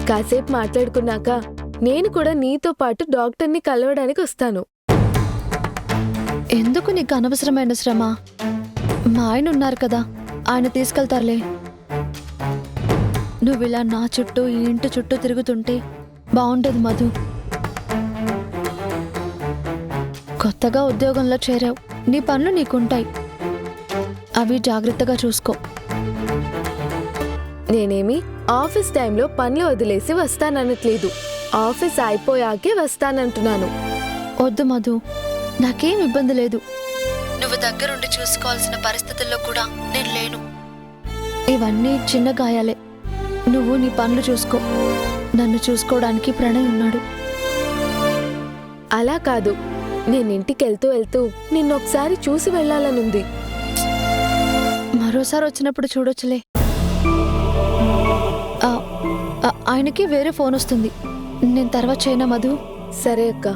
కాసేపు మాట్లాడుకున్నాక నేను కూడా నీతో పాటు డాక్టర్ని కలవడానికి వస్తాను. ఎందుకు నీకు అనవసరమైన శ్రమ? మా ఆయన ఉన్నారు కదా, ఆయన తీసుకెళ్తారులే. నువ్విలా నా చుట్టూ ఈ ఇంటి చుట్టూ తిరుగుతుంటే బాగుండదు మధు. కొత్తగా ఉద్యోగంలో చేరావు, నీ పనులు నీకుంటాయి, అవి జాగ్రత్తగా చూసుకో. నేనేమి ఆఫీస్ టైంలో పనులు వదిలేసి వస్తాననట్లేదు, ఆఫీస్ అయిపోయాకే వస్తానంటున్నాను. వద్దు మధు, నాకేం ఇబ్బంది లేదు. నువ్వు దగ్గరుండి చూసుకోవాల్సిన పరిస్థితుల్లో కూడా నేను లేను. ఇవన్నీ చిన్న గాయాలే. నువ్వు నీ పనులు చూసుకో. నన్ను చూసుకోవడానికి ప్రణయ్ ఉన్నాడు. అలా కాదు, నేను ఇంటికి వెళ్తూ వెళ్తూ నిన్నొకసారి చూసి వెళ్ళాలనుంది. మరోసారి వచ్చినప్పుడు చూడొచ్చులే. ఆయనకి వేరే ఫోన్ వస్తుంది, నేను తర్వాత చేయనా మధు? సరే అక్క.